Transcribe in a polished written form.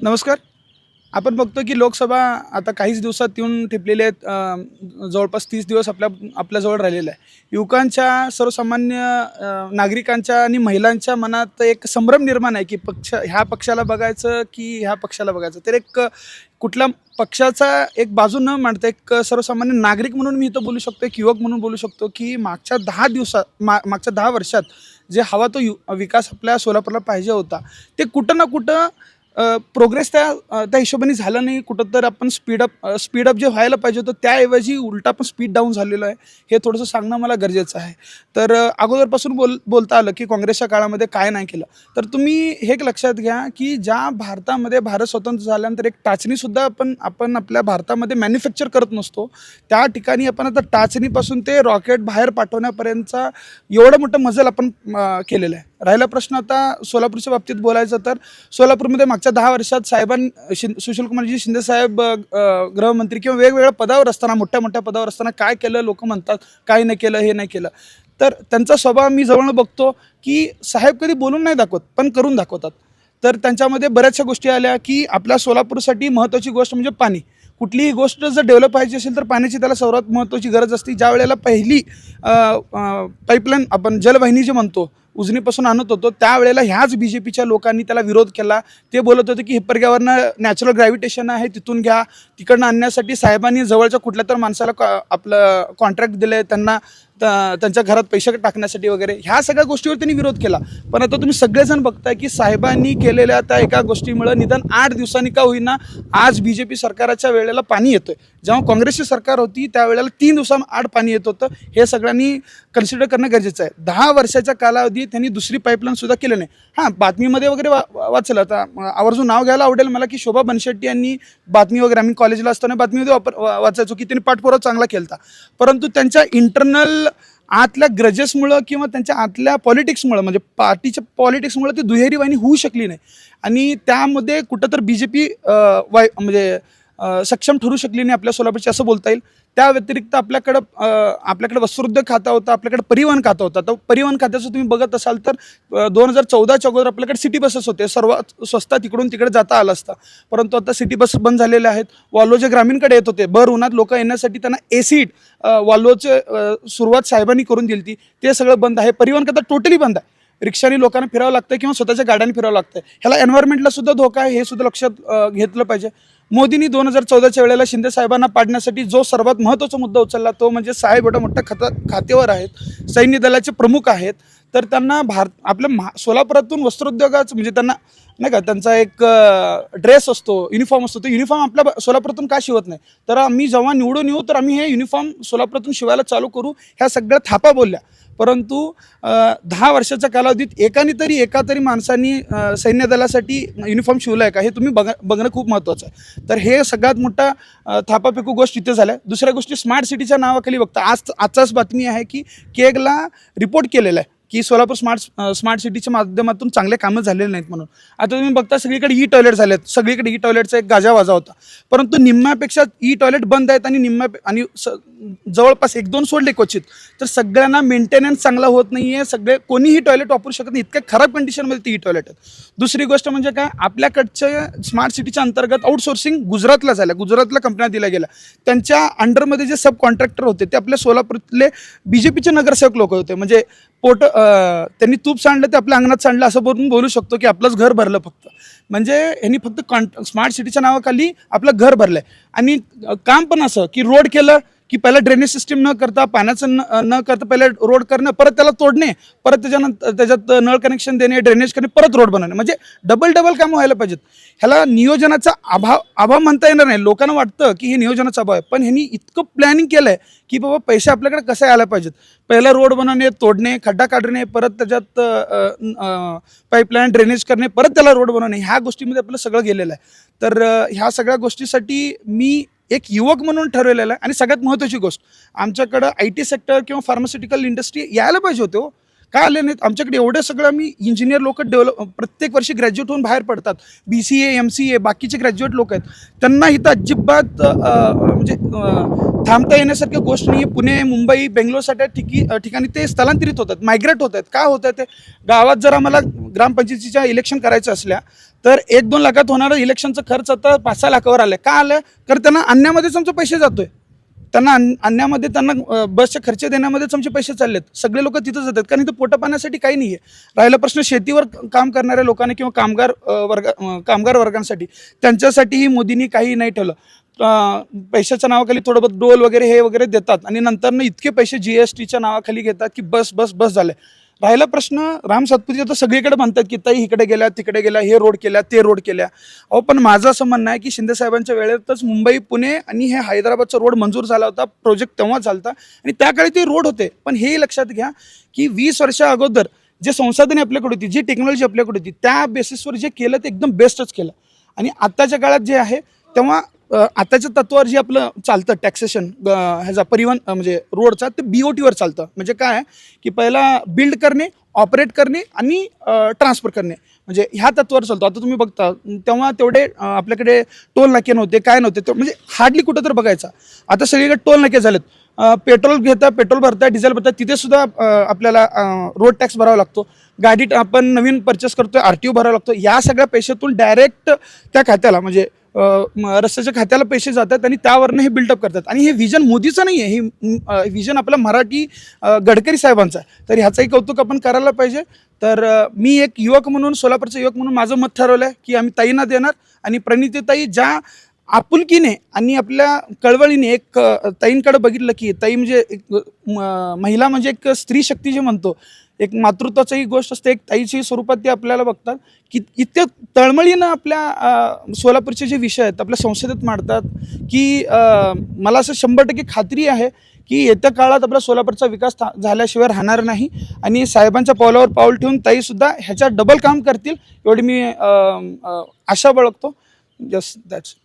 नमस्कार. आपण बघतो की लोकसभा आता काहीच दिवसात येऊन ठेपलेले आहेत. जवळपास 30 दिवस आपल्याजवळ राहिलेला आहे. युवकांच्या, सर्वसामान्य नागरिकांच्या आणि महिलांच्या मनात एक संभ्रम निर्माण आहे की ह्या पक्षाला बघायचं की ह्या पक्षाला बघायचं. तर कुठल्या पक्षाचा एक बाजू न मांडता एक सर्वसामान्य नागरिक म्हणून मी इथं बोलू शकतो, एक युवक म्हणून बोलू शकतो की मागच्या 10 वर्षात जे हवा तो विकास आपल्या सोलापूरला पाहिजे होता, ते कुठं ना कुठं प्रोग्रेस त्या हिशोबाने झाला नाही. कुठं तर आपण स्पीडअप जे व्हायला पाहिजे होतं त्याऐवजी उलटा आपण स्पीड डाऊन झालेलो आहे. हे थोडंसं सांगणं मला गरजेचं आहे. तर अगोदरपासून बोलता आलं की काँग्रेसच्या काळामध्ये काय नाही केलं. तर तुम्ही हे एक लक्षात घ्या की ज्या भारतामध्ये भारत स्वतंत्र झाल्यानंतर एक टाचणीसुद्धा आपण आपल्या भारतामध्ये मॅन्युफॅक्चर करत नसतो, त्या ठिकाणी आपण आता टाचणीपासून ते रॉकेट बाहेर पाठवण्यापर्यंतचा एवढं मोठं मजल आपण केलेलं आहे. राहिला प्रश्न आता सोलापूरच्या बाबतीत बोलायचं तर सोलापूरमध्ये मागच्या 10 वर्षात सुशीलकुमारजी शिंदे साहेब गृहमंत्री किंवा वेगवेगळ्या पदावर असताना, मोठ्या पदावर असताना काय केलं, लोक म्हणतात काय नाही केलं, हे नाही केलं. तर त्यांचा स्वभाव मी जवळनं बघतो की साहेब कधी बोलून नाही दाखवत, पण करून दाखवतात. तर त्यांच्यामध्ये बऱ्याचशा गोष्टी आल्या की आपल्या सोलापूरसाठी महत्त्वाची गोष्ट म्हणजे पाणी. कुठलीही गोष्ट जर डेव्हलप व्हायची असेल तर पाण्याची त्याला सर्वात महत्त्वाची गरज असते. ज्या वेळेला पहिली पाईपलाईन आपण जलवाहिनी जे म्हणतो उजनीपासून आणत होतो, त्यावेळेला ह्याच BJPच्या लोकांनी त्याला विरोध केला. ते बोलत होते की हिप्परग्यावरनं नॅचरल ग्रॅव्हिटेशन आहे, तिथून घ्या. तिकडनं आणण्यासाठी साहेबांनी जवळच्या कुठल्या तर माणसाला आपलं कॉन्ट्रॅक्ट दिले, त्यांच्या घरात पैसे टाकण्यासाठी वगैरे. ह्या सगळ्या गोष्टीवर त्यांनी विरोध केला. पण आता तुम्ही सगळेजण बघताय की साहेबांनी केलेल्या त्या एका गोष्टीमुळे निदान 8 दिवसांनी का होईना आज BJP सरकारच्या वेळेला पाणी येतोय. जेव्हा काँग्रेसची सरकार होती त्यावेळेला 3 दिवसांआड पाणी येत होतं. हे सगळ्यांनी कन्सिडर करणं गरजेचं आहे. 10 वर्षाच्या कालावधीत त्यांनी दुसरी पाईपलाईन सुद्धा केली नाही. हां, बातमीमध्ये वगैरे वाचलं. आता आवर्जून नाव घ्यायला आवडेल मला की शोभा बनशेट्टी यांनी बातमी वगैरे, आम्ही कॉलेजला असताना बातमीमध्ये वाचायचो की त्यांनी पाठपुरावा चांगला केला. परंतु त्यांच्या इंटरनल आतल्या ग्रजेसमुळं किंवा त्यांच्या आतल्या पॉलिटिक्समुळं, म्हणजे पार्टीच्या पॉलिटिक्समुळं ती दुहेरी वाहिनी होऊ शकली नाही. आणि त्यामध्ये कुठं तर BJP म्हणजे सक्षम ठरू शकली नाही आपल्या सोलापूरची, असं बोलता येईल. त्या व्यतिरिक्त आपल्याकडं वस्त्रोद्योग खाता होता, आपल्याकडे परिवहन खाता होता. तर परिवहन खात्याचं तुम्ही बघत असाल तर 2014च्या अगोदर आपल्याकडे सिटी बसेस होते. सर्वात स्वस्तात तिकडून तिकडे जाता आलं असतं. परंतु आता सिटी बस बंद झालेल्या आहेत. वॉल्वो जे ग्रामीणकडे येत होते, भर उन्हात लोक येण्यासाठी त्यांना AC वॉल्वोचे सुरुवात साहेबांनी करून दिली ती, ते सगळं बंद आहे. परिवहन खाता टोटली बंद आहे. रिक्षाने लोकांना फिरावं लागतं किंवा स्वतःच्या गाड्यांनी फिरावं लागतं. ह्याला एन्व्हायरमेंटला सुद्धा धोका आहे, हे सुद्धा लक्षात घेतलं पाहिजे. मोदींनी 2014च्या वेळेला शिंदे साहेबांना पाडण्यासाठी जो सर्वात महत्त्वाचा मुद्दा उचलला तो म्हणजे साहेब एवढ्या मोठ्या खात्यावर आहेत, सैन्य दलाचे प्रमुख आहेत. तर त्यांना आपल्या सोलापुरातून वस्त्रोद्योगाचं म्हणजे त्यांना नाही का, त्यांचा एक ड्रेस असतो, युनिफॉर्म असतो, तो युनिफॉर्म आपल्या सोलापुरातून का शिवत नाही. तर आम्ही जेव्हा निवडून येऊ तर आम्ही हे युनिफॉर्म सोलापुरातून शिवायला चालू करू, ह्या सगळ्या थापा बोलल्या. परंतु 10 वर्षाच्या कालावधीत एका तरी माणसांनी सैन्य दलासाठी युनिफॉर्म शिवला आहे का, हे तुम्ही बघणं खूप महत्त्वाचं आहे. तर हे सगळ्यात मोठा थापाफेकू गोष्ट इथे झाल्या. दुसऱ्या गोष्टी स्मार्ट सिटीच्या नावाखाली बघता आजचाच बातमी आहे की केगला रिपोर्ट केलेला आहे की सोलापूर स्मार्ट सिटीच्या माध्यमातून चांगले कामं झालेले नाहीत म्हणून. आता तुम्ही बघता सगळीकडे टॉयलेट झाले आहेत, सगळीकडे टॉयलेटचा एक गाजावाजा होता. परंतु निम्म्यापेक्षा टॉयलेट बंद आहेत आणि जवळपास 1-2 सोडले क्वचित. तर सगळ्यांना मेंटेनन्स चांगला होत नाही आहे. कोणीही टॉयलेट वापरू शकत नाही, इतक्या खराब कंडिशनमध्ये टॉयलेट आहेत. दुसरी गोष्ट म्हणजे काय, आपल्याकडच्या स्मार्ट सिटीच्या अंतर्गत आउटसोर्सिंग गुजरातला कंपन्या दिल्या गेल्या. त्यांच्या अंडरमध्ये जे सब कॉन्ट्रॅक्टर होते ते आपल्या सोलापूरले BJPचे नगरसेवक लोक होते. म्हणजे त्यांनी तूप सांडलं ते आपल्या अंगणात सांडलं असं बोलू शकतो की आपलंच घर भरलं फक्त. म्हणजे ह्यांनी फक्त स्मार्ट सिटीच्या नावाखाली आपलं घर भरलंय. आणि काम पण असं की रोड केलं की पहिला ड्रेनेज सिस्टीम न करता, पाण्याचं न करता पहिले रोड करणं, परत त्याला तोडणे, परत त्याच्यात नळ कनेक्शन देणे, ड्रेनेज करणे, परत रोड बनवणे. म्हणजे डबल कामं व्हायला पाहिजेत. ह्याला नियोजनाचा अभाव म्हणता येणार नाही. लोकांना वाटतं की हे नियोजनाचा अभाव आहे, पण ह्यांनी इतकं प्लॅनिंग केलं आहे की बाबा पैसे आपल्याकडे कसे यायला पाहिजेत. पहिला रोड बनवणे, तोडणे, खड्डा काढणे, परत त्याच्यात पाईपलाईन ड्रेनेज करणे, परत त्याला रोड बनवणे, ह्या गोष्टीमध्ये आपलं सगळं गेलेलं आहे. तर ह्या सगळ्या गोष्टीसाठी मी एक युवक म्हणून ठरवलेलं आहे. आणि सगळ्यात महत्त्वाची गोष्ट, आमच्याकडं IT सेक्टर किंवा फार्मास्युटिकल इंडस्ट्री यायला पाहिजे होते. का आले नाहीत? आमच्याकडे एवढं सगळं आम्ही इंजिनियर लोक प्रत्येक वर्षी ग्रॅज्युएट होऊन बाहेर पडतात. BCA MCA बाकीचे ग्रॅज्युएट लोक आहेत, त्यांना इथं अजिबात म्हणजे थांबता येण्यासारखी गोष्ट नाही. पुणे, मुंबई, बेंगलोरसारख्या ठिकाणी ते स्थलांतरित होतात, मायग्रेट होत आहेत. का होत आहे ते? गावात जर आम्हाला ग्रामपंचायतीच्या इलेक्शन करायचं असल्या तर 1-2 लाखात होणारं इलेक्शनचा खर्च आता 5-6 लाखावर आलं का आलं? कारण त्यांना आणण्यामध्येच आमचे पैसे जातोय. त्यांना आणण्यामध्ये त्यांना बसचे खर्च देण्यामध्येच आमचे पैसे चाललेत. सगळे लोक तिथं जातात कारण इथं पोटं पाण्यासाठी काही नाही आहे. राहिला प्रश्न शेतीवर काम करणाऱ्या लोकांनी किंवा कामगार वर्गांसाठी, त्यांच्यासाठीही मोदींनी काही नाही ठेवलं. पैशाच्या नावाखाली थोडं बहुत डोल वगैरे हे वगैरे देतात आणि नंतर इतके पैसे GSTच्या नावाखाली घेतात की बस बस बस झाले. राहिला प्रश्न राम सातपुते आता सगळीकडे म्हणतात की ताई इकडे गेल्या तिकडे गेल्या, हे रोड केल्या ते रोड केल्या. अहो पण माझं असं म्हणणं आहे की शिंदे साहेबांच्या वेळेतच मुंबई पुणे आणि हे हैदराबादचा रोड मंजूर झाला होता. प्रोजेक्ट तेव्हा झाला आणि त्या काळी ते रोड होते. पण हे लक्षात घ्या की 20 वर्षा अगोदर जे संसाधने आपल्याकडे होती, जी टेक्नॉलॉजी आपल्याकडे होती, त्या बेसिसवर जे केलं ते एकदम बेस्टच केलं. आणि आत्ताच्या काळात जे आहे तेव्हा आताच्या तत्वावर जे आपलं चालतं टॅक्सेशन ह्याचा परिवहन म्हणजे रोडचा, ते BOTवर चालतं. म्हणजे काय आहे की पहिला बिल्ड करणे, ऑपरेट करणे आणि ट्रान्सफर करणे, म्हणजे ह्या तत्वावर चालतो. आता तुम्ही बघता तेव्हा तेवढे आपल्याकडे टोल नाके नव्हते, काय नव्हते, म्हणजे हार्डली कुठं तर बघायचा. आता सगळीकडे टोल नाके झालेत. पेट्रोल घेता, पेट्रोल भरता, डिझेल भरता, तिथे सुद्धा आपल्याला रोड टॅक्स भरावा लागतो. गाडी आपण नवीन परचेस करतोय, RTO भरावा लागतो. या सगळ्या पैशातून डायरेक्ट त्या खात्याला म्हणजे रस्त्याच्या खात्याला पैसे जातात आणि त्यावरनं हे बिल्डअप करतात. आणि हे विजन मोदीचं नाही आहे, हे विजन आपल्या मराठी गडकरी साहेबांचं आहे. तर ह्याचंही कौतुक आपण करायला पाहिजे. तर मी एक युवक म्हणून, सोलापूरचा युवक म्हणून माझं मत ठरवलं आहे की आम्ही ताईंना देणार. आणि प्रणितीताई ज्या आपुलकीने आणि आपल्या कळवळीने एक ताईंकडे बघितलं की ताई म्हणजे एक महिला म्हणजे एक स्त्री शक्ती जे म्हणतो, एक मातृत्वाची गोष्ट असते, एक ताईची स्वरूपात ते आपल्याला बघतात की इतक्या तळमळीनं आपल्या सोलापूरचे जे विषय आहेत आपल्या संसदेत मांडतात की मला असं 100% खात्री आहे की येत्या काळात आपल्या सोलापूरचा विकास झाल्याशिवाय राहणार नाही. आणि साहेबांच्या पावलावर पाऊल ठेवून ताईसुद्धा ह्याच्यात डबल काम करतील एवढी मी आशा बाळगतो. Just that's